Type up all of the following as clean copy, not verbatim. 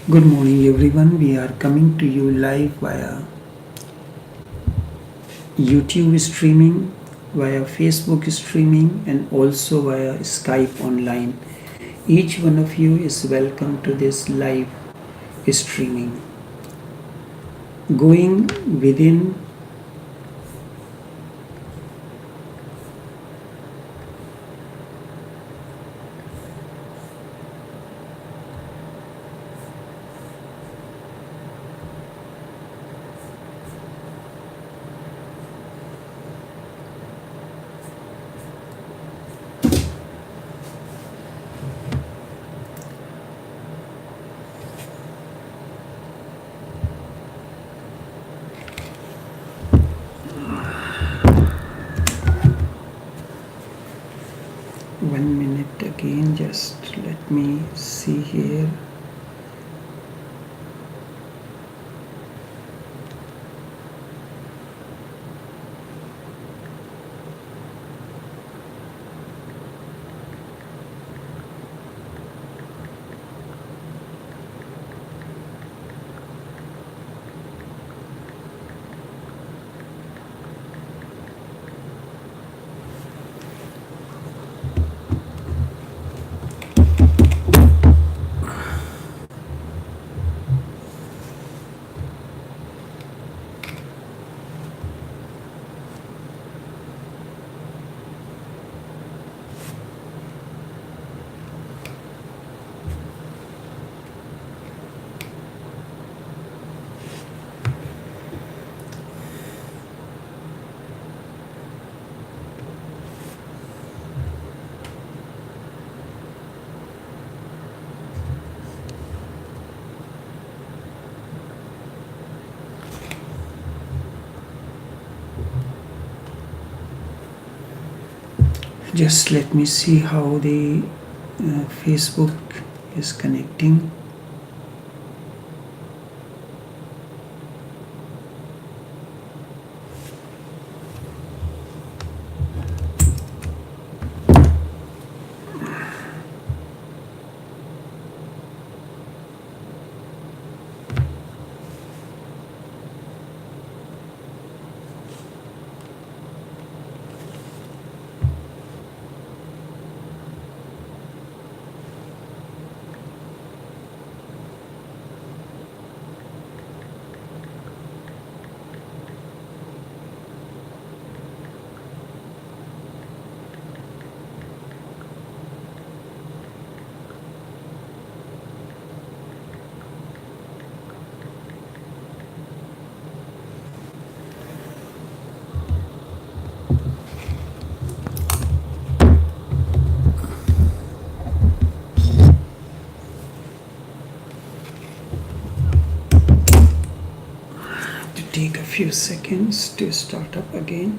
Good morning, everyone. We are coming to you live via YouTube streaming, via Facebook streaming, and also via Skype online. Each one of you is welcome to this live streaming. Going within, one minute again, just let me see here. Just let me see how the Facebook is connecting. Take a few seconds to start up again.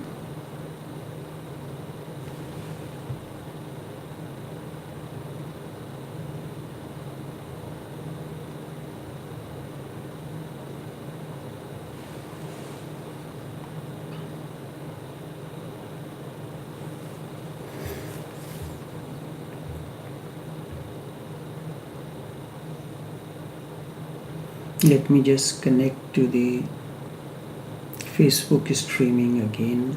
Let me just connect to the Facebook streaming again.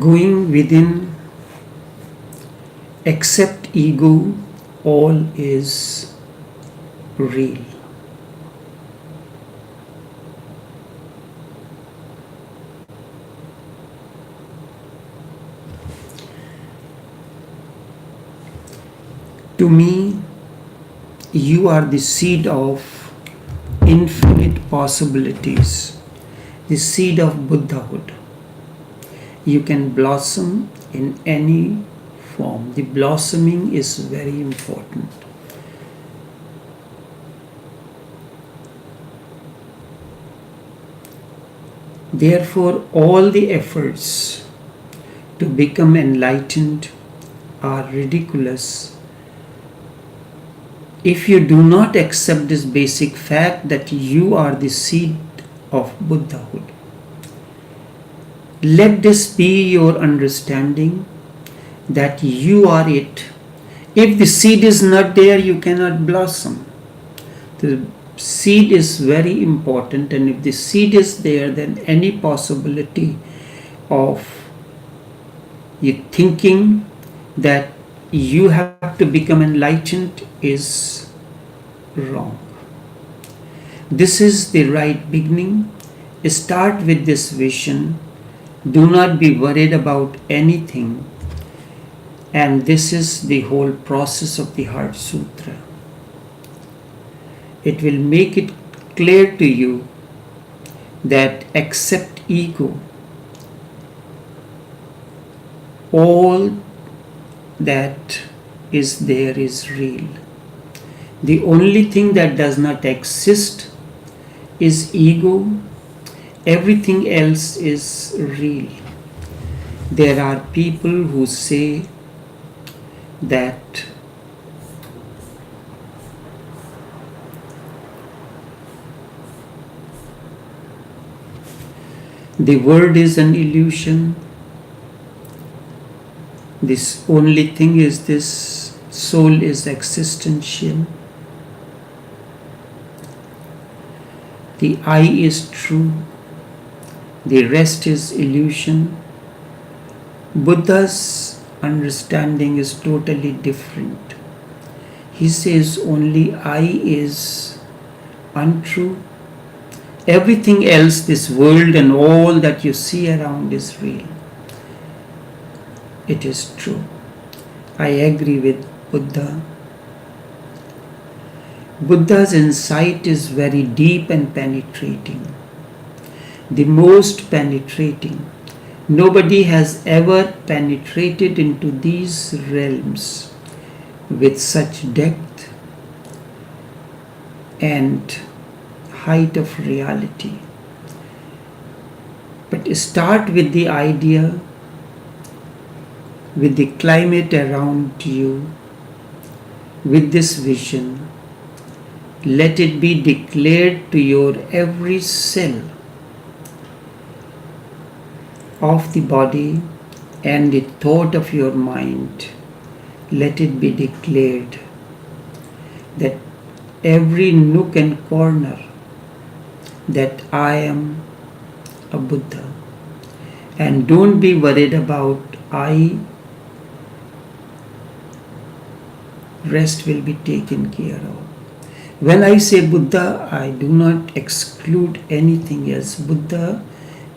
Going within, accept ego, all is real. To me, you are the seed of infinite possibilities, the seed of Buddhahood. You can blossom in any form. The blossoming is very important. Therefore, all the efforts to become enlightened are ridiculous if you do not accept this basic fact that you are the seed of Buddhahood. Let this be your understanding that you are it. If the seed is not there, you cannot blossom. The seed is very important, and if the seed is there, then any possibility of you thinking that you have to become enlightened is wrong. This is the right beginning. Start with this vision. Do not be worried about anything. And this is the whole process of the Heart Sutra. It will make it clear to you that accept ego. All that is there is real. The only thing that does not exist is ego. Everything else is real. There are people who say that the world is an illusion. This only thing is this soul is existential. The I is true. The rest is illusion. Buddha's understanding is totally different. He says only I is untrue. Everything else, this world and all that you see around is real. It is true. I agree with Buddha. Buddha's insight is very deep and penetrating. The most penetrating. Nobody has ever penetrated into these realms with such depth and height of reality. But start with the idea, with the climate around you, with this vision. Let it be declared to your every cell of the body and the thought of your mind. Let it be declared that every nook and corner that I am a Buddha. And don't be worried about I. Rest will be taken care of. When I say Buddha, I do not exclude anything else. Buddha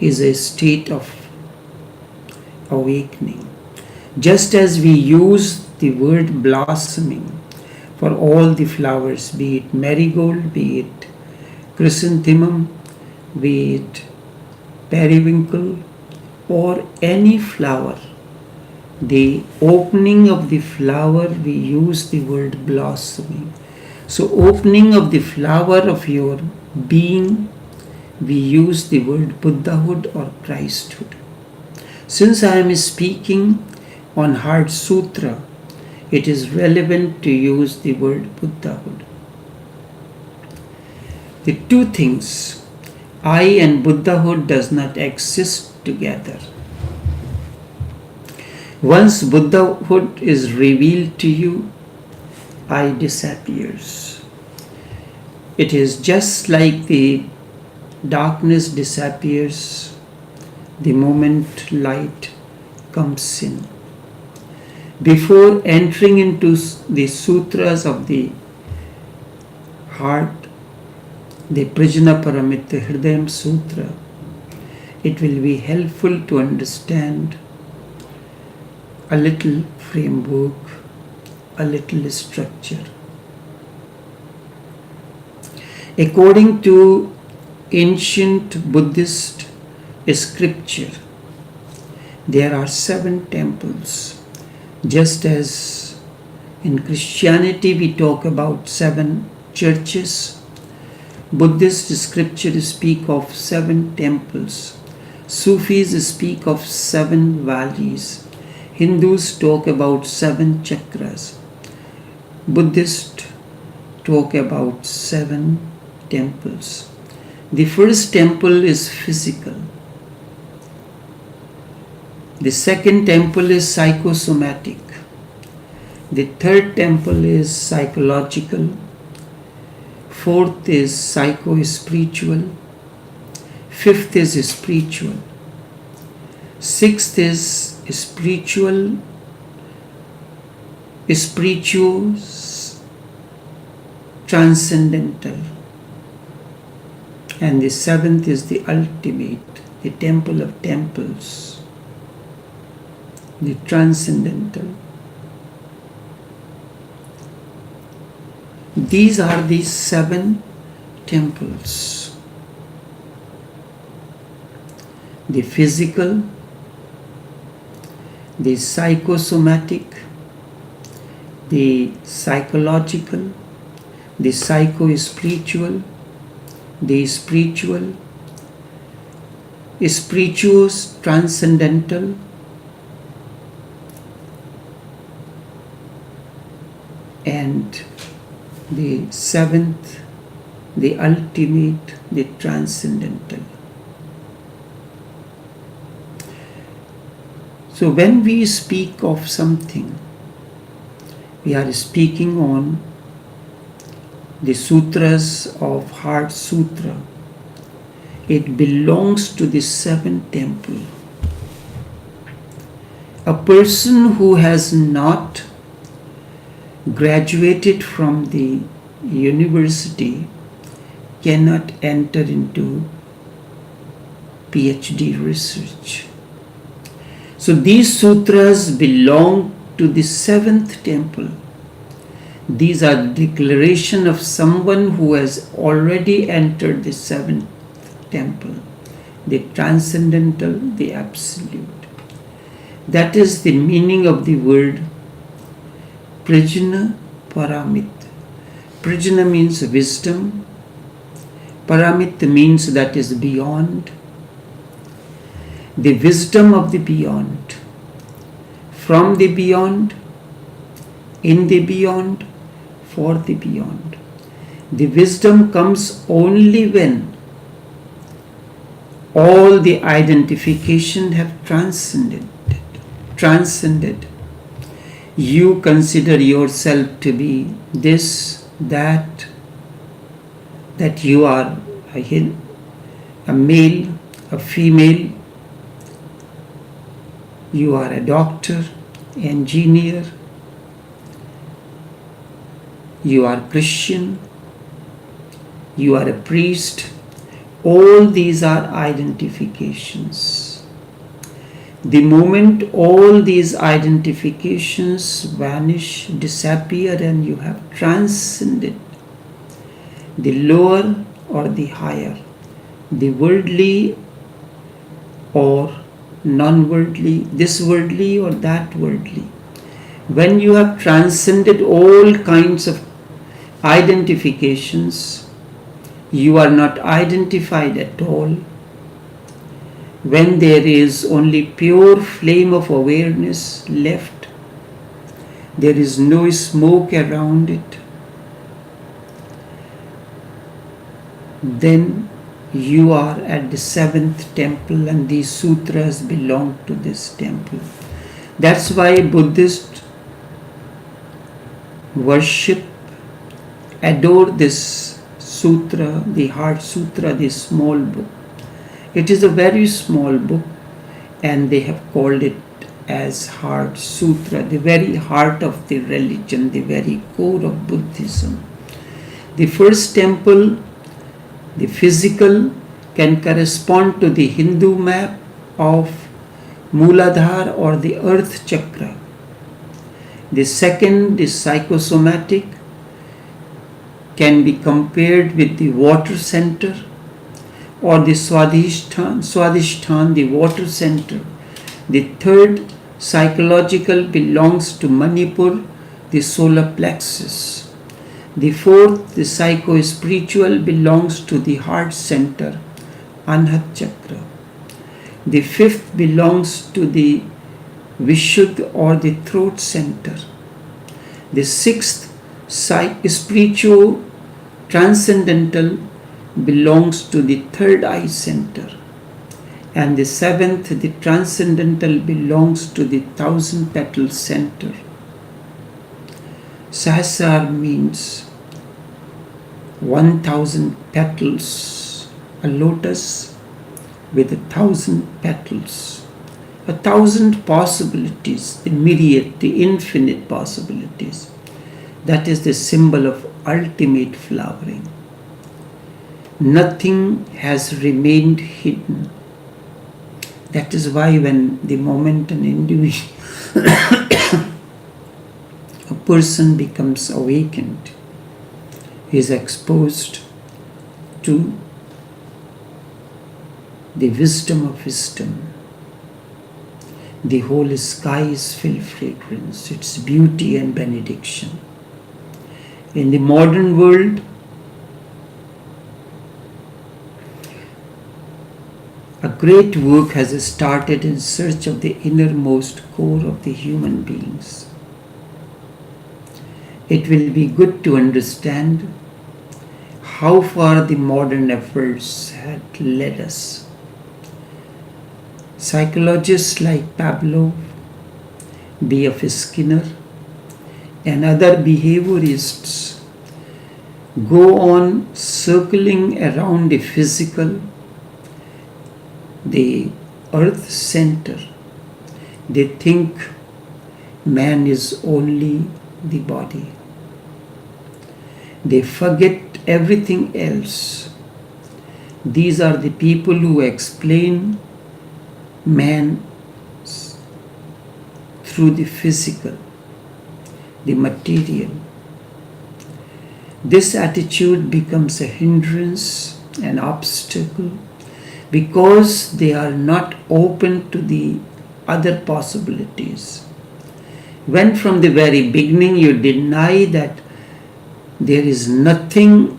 is a state of awakening. Just as we use the word blossoming for all the flowers, be it marigold, be it chrysanthemum, be it periwinkle, or any flower, the opening of the flower, we use the word blossoming. So opening of the flower of your being, we use the word Buddhahood or Christhood. Since I am speaking on Heart Sutra, it is relevant to use the word Buddhahood. The two things, I and Buddhahood, does not exist together. Once Buddhahood is revealed to you, I disappears. It is just like the darkness disappears the moment light comes in. Before entering into the sutras of the heart, the Prajna Paramita Hridayam Sutra, it will be helpful to understand a little framework, a little structure. According to ancient Buddhist scripture, there are 7 temples. Just as in Christianity we talk about 7 churches, Buddhist scriptures speak of 7 temples. Sufis speak of 7 valleys. Hindus talk about 7 chakras. Buddhists talk about 7 temples. The first temple is physical. The second temple is psychosomatic. The third temple is psychological. Fourth is psycho-spiritual. Fifth is spiritual. Sixth is spirituous, transcendental. And the 7th is the ultimate, the temple of temples, the transcendental. These are the 7 temples. The physical, the psychosomatic, the psychological, the psycho-spiritual, the spiritual, spirituous, transcendental, and the 7th, the ultimate, the transcendental. So when we speak of something, we are speaking on the sutras of Heart Sutra. It belongs to the 7th temple. A person who has not graduated from the university cannot enter into PhD research. So these sutras belong to the 7th temple. These are the declaration of someone who has already entered the 7th temple, the transcendental, the absolute. That is the meaning of the word Prajna Paramit. Prajna means wisdom. Paramit means that is beyond. The wisdom of the beyond. From the beyond, in the beyond, for the beyond. The wisdom comes only when all the identification have transcended. You consider yourself to be this, that you are a male, a female, you are a doctor, engineer, you are Christian, you are a priest. All these are identifications. The moment all these identifications vanish, disappear, and you have transcended the lower or the higher, the worldly or non-worldly, this worldly or that worldly. When you have transcended all kinds of identifications, you are not identified at all. When there is only pure flame of awareness left, there is no smoke around it, then you are at the 7th temple, and these sutras belong to this temple. That's why Buddhists worship, adore this sutra, the Heart Sutra, this small book. It is a very small book, and they have called it as Heart Sutra, the very heart of the religion, the very core of Buddhism. The first temple, the physical, can correspond to the Hindu map of Mooladhara or the earth chakra. The second, the psychosomatic, can be compared with the water center or the Swadhisthana, the water center. The third, psychological, belongs to Manipur, the solar plexus. The fourth, the psycho-spiritual, belongs to the heart center, Anhat chakra. The fifth belongs to the Vishuddha or the throat center. The sixth, spiritual, transcendental, belongs to the third eye center. And the seventh, the transcendental, belongs to the 1,000 petal center. Sahasrara means 1,000 petals, a lotus with 1,000 petals, 1,000 possibilities, the myriad, the infinite possibilities. That is the symbol of ultimate flowering. Nothing has remained hidden. That is why when the moment an individual, a person becomes awakened, he is exposed to the wisdom of wisdom. The whole sky is filled with fragrance, its beauty and benediction. In the modern world, a great work has started in search of the innermost core of the human beings. It will be good to understand how far the modern efforts had led us. Psychologists like Pavlov, B.F. Skinner, and other behaviorists go on circling around the physical, the earth center. They think man is only the body. They forget everything else. These are the people who explain man through the physical, the material. This attitude becomes a hindrance, an obstacle, because they are not open to the other possibilities. When from the very beginning you deny that there is nothing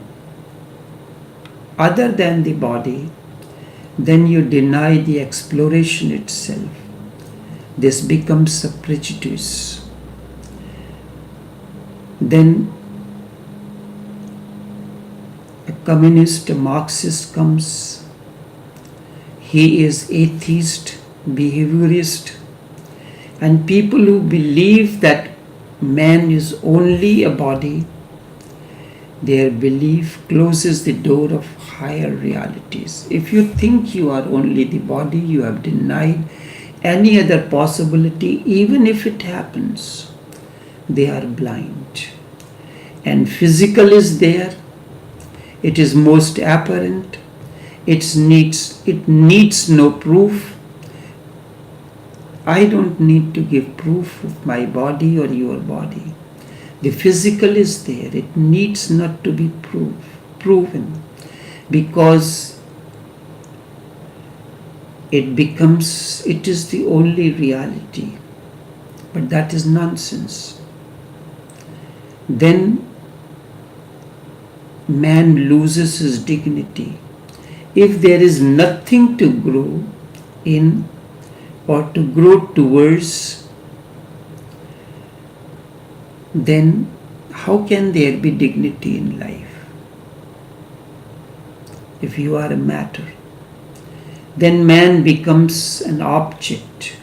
other than the body, then you deny the exploration itself. This becomes a prejudice. Then a communist, a Marxist comes. He is atheist, behaviorist, and people who believe that man is only a body, their belief closes the door of higher realities. If you think you are only the body, you have denied any other possibility, even if it happens. They are blind. And physical is there. It is most apparent. It needs no proof. I don't need to give proof of my body or your body. The physical is there. It needs not to be proven, because it is the only reality. But that is nonsense. Then man loses his dignity. If there is nothing to grow in or to grow towards, then how can there be dignity in life? If you are a matter, then man becomes an object.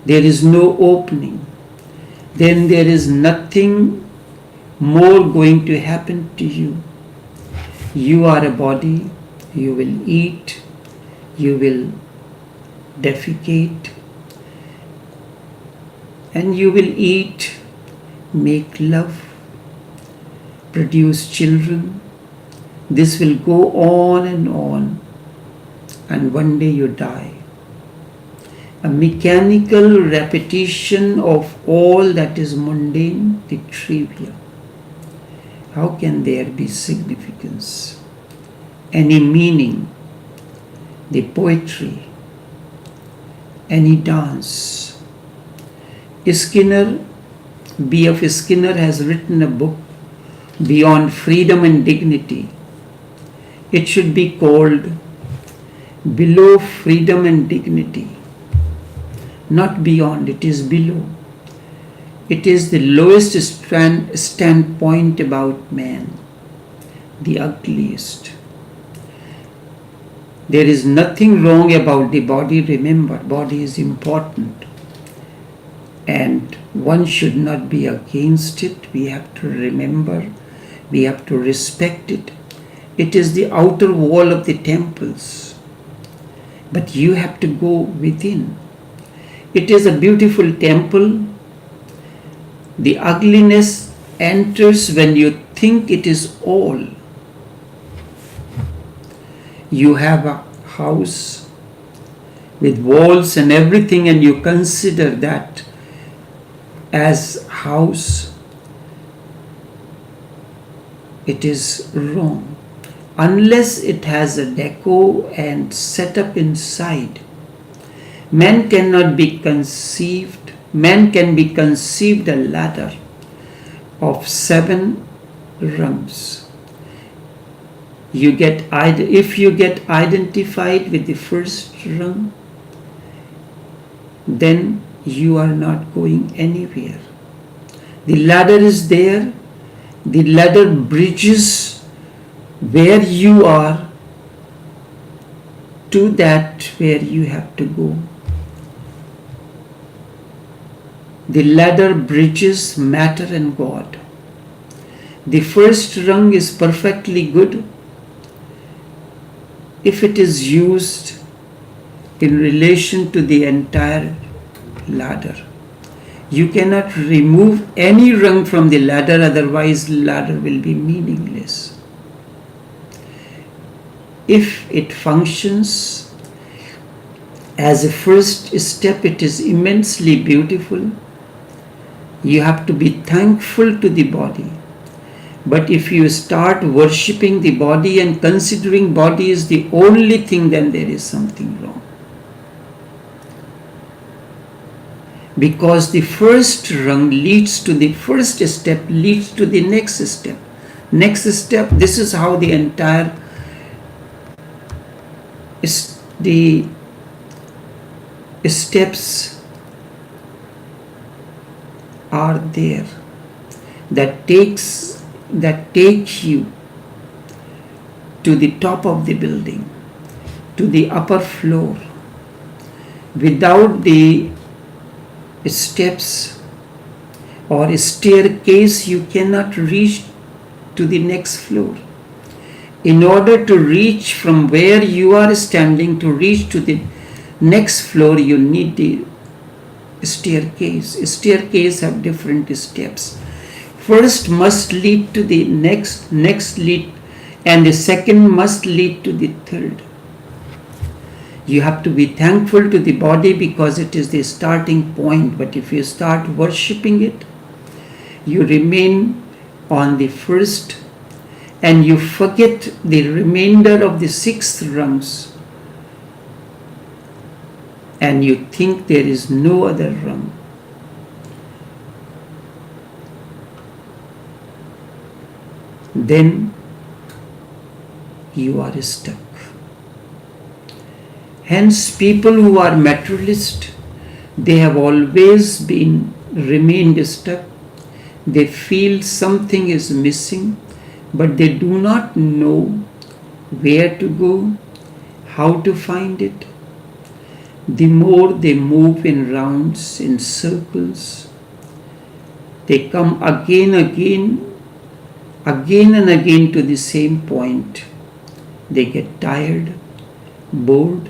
There is no opening. Then there is nothing more going to happen to you. You are a body. You will eat. You will defecate. and you will eat, make love, produce children. This will go on, and one day you die. A mechanical repetition of all that is mundane, the trivial. How can there be significance, any meaning, the poetry, any dance? Skinner, B.F. Skinner has written a book, Beyond Freedom and Dignity. It should be called Below Freedom and Dignity. Not beyond, it is below. It is the lowest standpoint about man, the ugliest. There is nothing wrong about the body. Remember, body is important, and one should not be against it. We have to remember, we have to respect it. It is the outer wall of the temples, but you have to go within. It is a beautiful temple. The ugliness enters when you think it is all. You have a house with walls and everything, and you consider that as house. It is wrong. Unless it has a deco and setup inside, man cannot be conceived. Man can be conceived a ladder of 7 rungs. If you get identified with the first rung, then you are not going anywhere. The ladder is there. The ladder bridges where you are to that where you have to go. The ladder bridges matter and God. The first rung is perfectly good if it is used in relation to the entire ladder. You cannot remove any rung from the ladder, otherwise the ladder will be meaningless. If it functions as a first step, it is immensely beautiful. You have to be thankful to the body. But if you start worshipping the body and considering body is the only thing, then there is something wrong. Because the first rung leads to the first step, leads to the next step. Next step, this is how the entire the steps are there that take you to the top of the building, to the upper floor. Without the steps or staircase, you cannot reach to the next floor. In order to reach from where you are standing to reach to the next floor, you need the staircase. Staircase have different steps. First must lead to the next lead, and the second must lead to the third. You have to be thankful to the body because it is the starting point. But if you start worshipping it, you remain on the first and you forget the remainder of the 6 rungs, and you think there is no other rung. Then you are stuck. Hence, people who are materialist, they have always remained stuck. They feel something is missing, but they do not know where to go, how to find it. The more they move in rounds, in circles, they come again and again to the same point. They get tired, bored,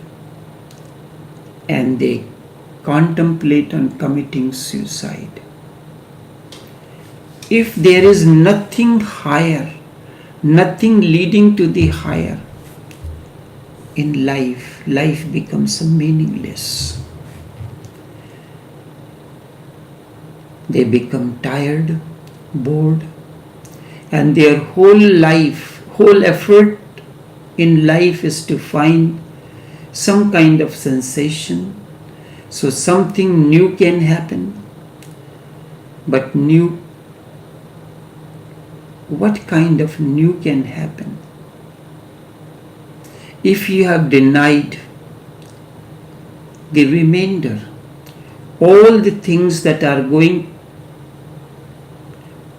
and they contemplate on committing suicide. If there is nothing higher, nothing leading to the higher in life, life becomes meaningless. They become tired, bored, and their whole effort in life is to find some kind of sensation, so something new can happen. But what kind of new can happen? If you have denied the remainder, all the things that are going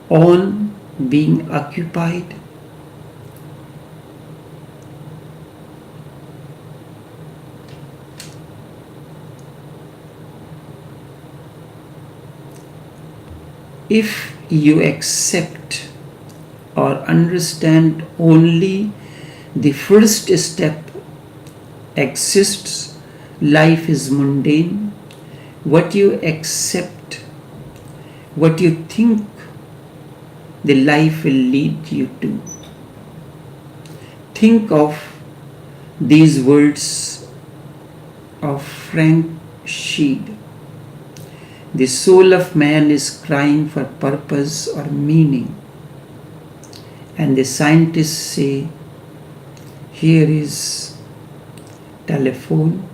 on being occupied, if you accept or understand only the first step exists, life is mundane, what you accept, what you think the life will lead you to. Think of these words of Frank Sheed. The soul of man is crying for purpose or meaning. And the scientists say, here is telephone,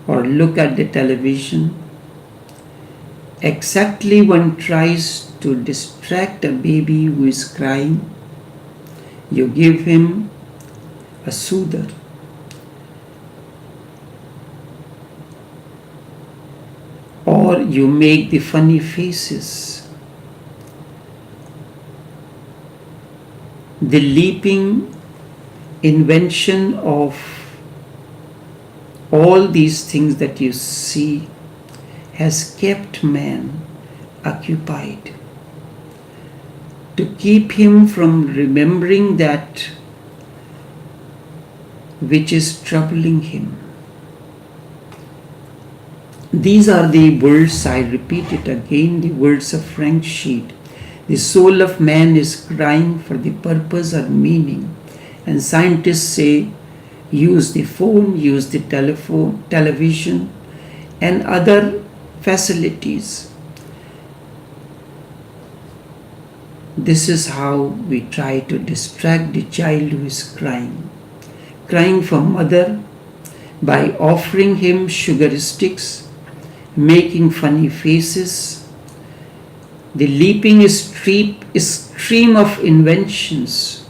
or look at the television. Exactly one tries to distract a baby who is crying. You give him a soother. Or you make the funny faces. The leaping invention of all these things that you see has kept man occupied, to keep him from remembering that which is troubling him. These are the words, I repeat it again, the words of Frank Sheed. The soul of man is crying for the purpose or meaning. And scientists say, use the phone, use the television, and other facilities. This is how we try to distract the child who is crying for mother by offering him sugar sticks, making funny faces. The leaping stream of inventions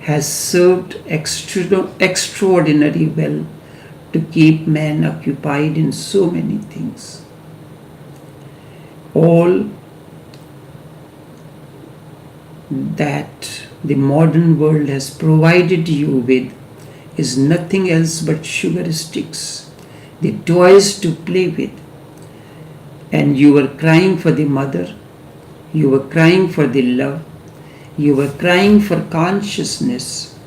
has served extraordinarily well to keep man occupied in so many things. All that the modern world has provided you with is nothing else but sugar sticks, the toys to play with. And you were crying for the mother, you were crying for the love, you were crying for consciousness,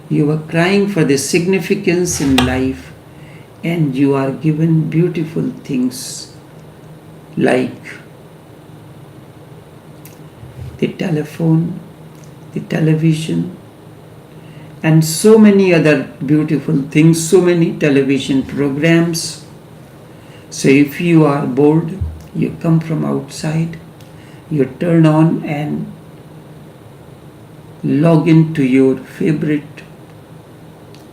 you were crying for the significance in life, and you are given beautiful things like the telephone, the television, and so many other beautiful things, so many television programs. So if you are bored, you come from outside, you turn on and log into your favorite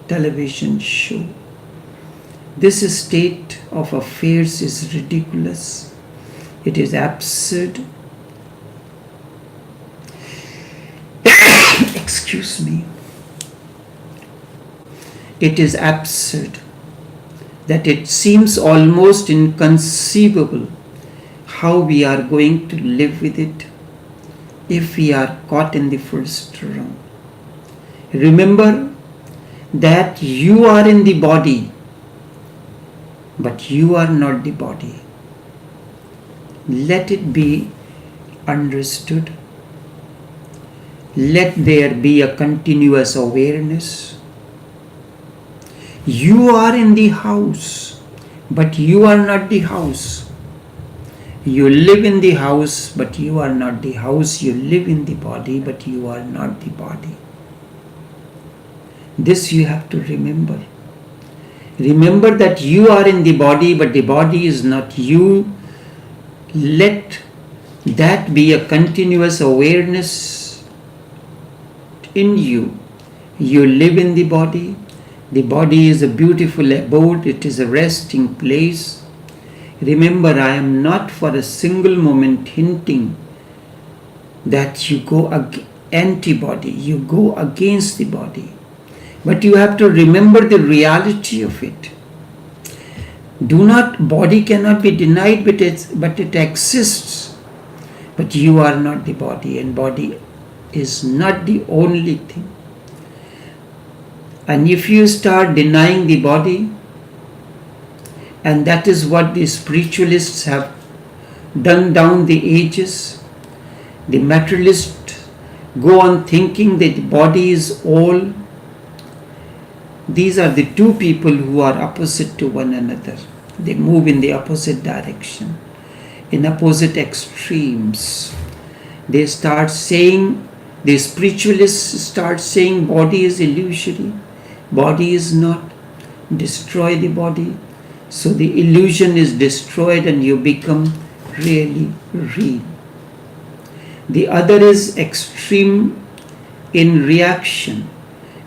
television show. This state of affairs is ridiculous. It is absurd. Excuse me. It is absurd that it seems almost inconceivable how we are going to live with it if we are caught in the first rung. Remember that you are in the body, but you are not the body. Let it be understood. Let there be a continuous awareness. You are in the house, but you are not the house. You live in the house, but you are not the house. You live in the body, but you are not the body. This you have to remember. Remember that you are in the body, but the body is not you. Let that be a continuous awareness in you. You live in the body. The body is a beautiful abode. It is a resting place. Remember, I am not for a single moment hinting that you go anti-body, you go against the body. But you have to remember the reality of it. Body cannot be denied, but it exists. But you are not the body, and body is not the only thing. And if you start denying the body, and that is what the spiritualists have done down the ages, the materialists go on thinking that the body is all. These are the two people who are opposite to one another. They move in the opposite direction, in opposite extremes. They start saying, the spiritualists start saying body is illusory, body is not. Destroy the body. So the illusion is destroyed and you become really real. The other is extreme in reaction.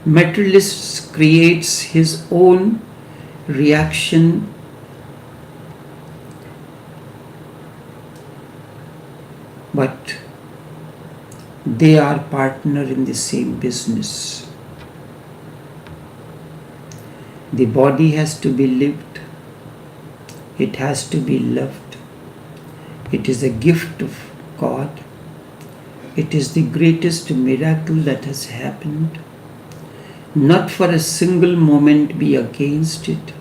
Materialist creates his own reaction, but they are partner in the same business. The body has to be lived. It has to be loved. It is a gift of God. It is the greatest miracle that has happened. Not for a single moment be against it,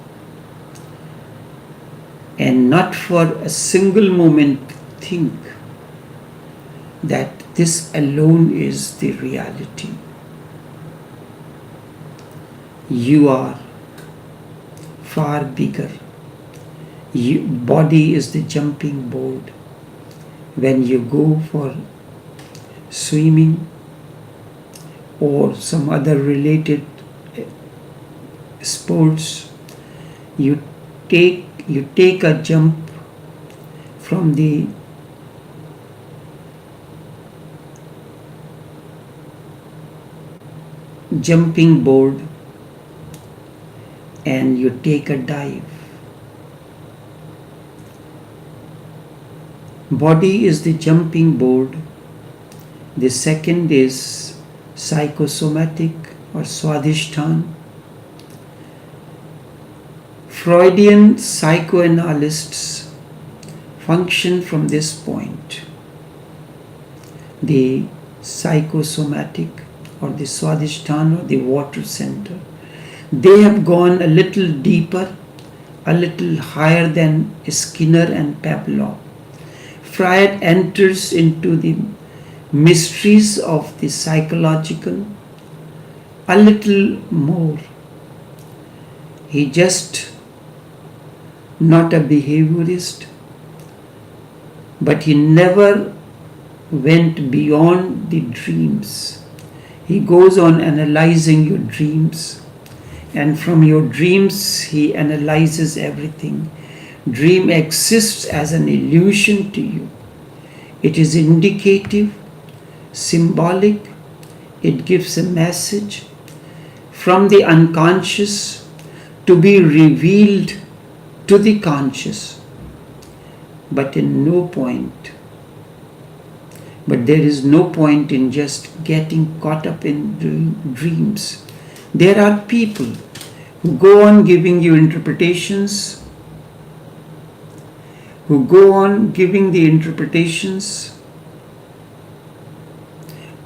and not for a single moment think that this alone is the reality. You are far bigger. Body is the jumping board. When you go for swimming or some other related sports, you take a jump from the jumping board and you take a dive. Body is the jumping board. The second is psychosomatic or swadhisthana. Freudian psychoanalysts function from this point. The psychosomatic or the swadhisthana or the water center. They have gone a little deeper, a little higher than Skinner and Pavlov. Freud enters into the mysteries of the psychological a little more. He just not a behaviorist, but he never went beyond the dreams. He goes on analyzing your dreams, and from your dreams he analyzes everything. Dream exists as an illusion to you. It is indicative, symbolic. It gives a message from the unconscious to be revealed to the conscious. But there is no point in just getting caught up in dreams. There are people who go on giving you interpretations, who go on giving the interpretations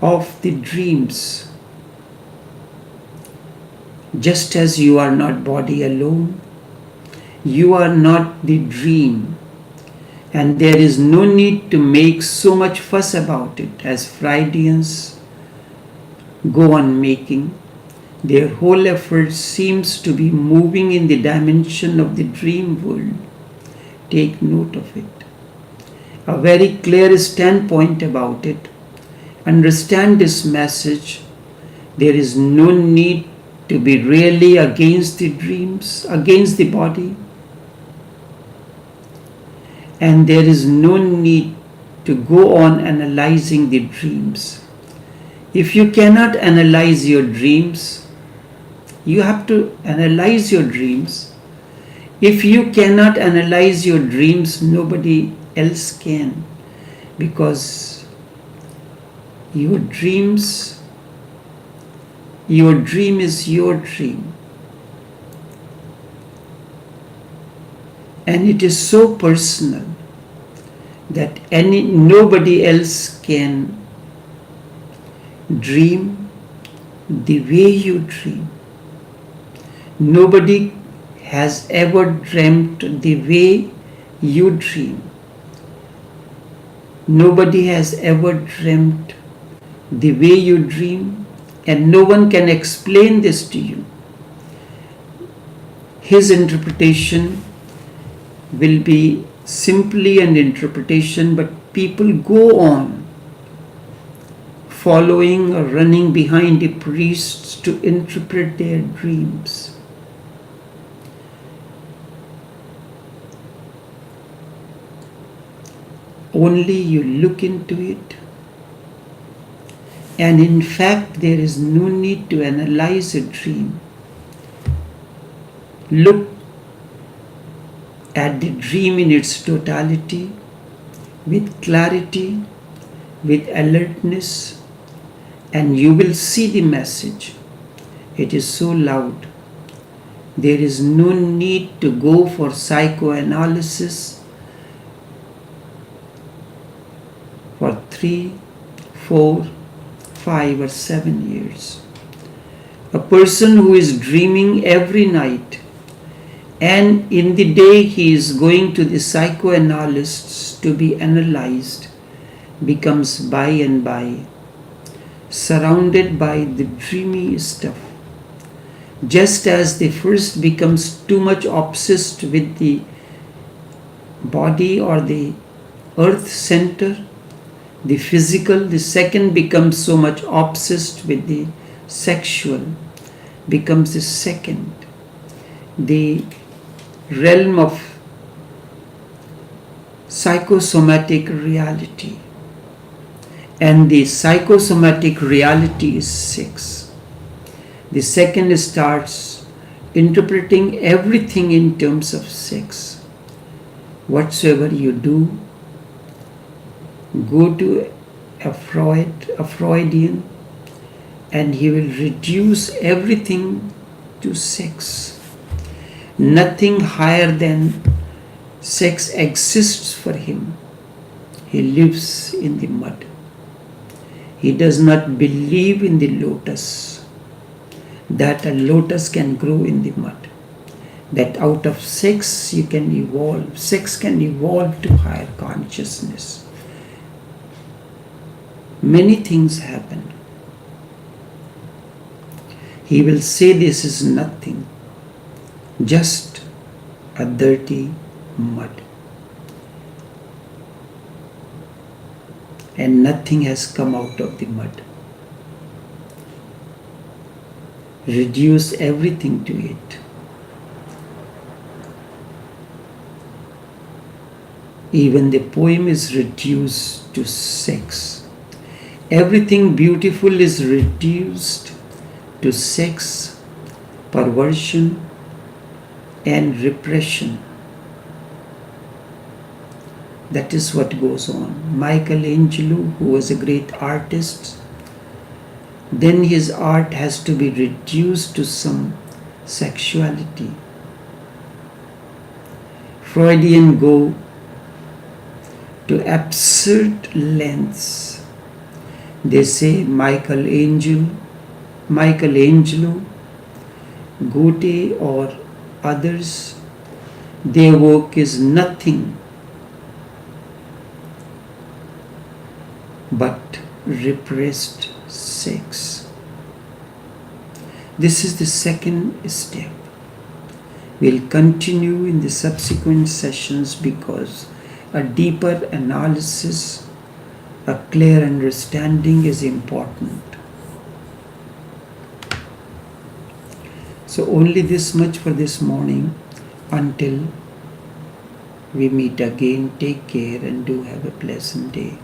of the dreams. Just as you are not body alone, you are not the dream, and there is no need to make so much fuss about it as Freudians go on making. Their whole effort seems to be moving in the dimension of the dream world. Take note of it. A very clear standpoint about it. Understand this message. There is no need to be really against the dreams, against the body. And there is no need to go on analyzing the dreams. If you cannot analyze your dreams, you have to analyze your dreams. If you cannot analyze your dreams, nobody else can, because your dream is your dream. And it is so personal that nobody else can dream the way you dream. Nobody has ever dreamt the way you dream. Nobody has ever dreamt the way you dream, and no one can explain this to you. His interpretation will be simply an interpretation, but people go on following or running behind the priests to interpret their dreams. Only you look into it, and in fact there is no need to analyze a dream. Look at the dream in its totality, with clarity, with alertness, and you will see the message. It is so loud. There is no need to go for psychoanalysis for 3, 4, 5 or 7 years. A person who is dreaming every night and in the day he is going to the psychoanalysts to be analyzed becomes by and by surrounded by the dreamy stuff. Just as the first becomes too much obsessed with the body or the earth center, the physical, the second becomes so much obsessed with the sexual, becomes the second. The realm of psychosomatic reality. And the psychosomatic reality is 6. The second starts interpreting everything in terms of 6. Whatsoever you do, go to a Freudian, and he will reduce everything to 6. Nothing higher than 6 exists for him. He lives in the mud. He does not believe in the lotus, that a lotus can grow in the mud, that out of 6 you can evolve. 6 can evolve to higher consciousness. Many things happen. He will say this is nothing, just a dirty mud. And nothing has come out of the mud. Reduce everything to it. Even the poem is reduced to 6. Everything beautiful is reduced to 6, perversion and repression. That is what goes on. Michelangelo, who was a great artist, then his art has to be reduced to some sexuality. Freudian go to absurd lengths. They say Michelangelo, Goethe or others, their work is nothing but repressed sex. This is the second step. We'll continue in the subsequent sessions because a deeper analysis, a clear understanding is important. So only this much for this morning. Until we meet again, take care and do have a pleasant day.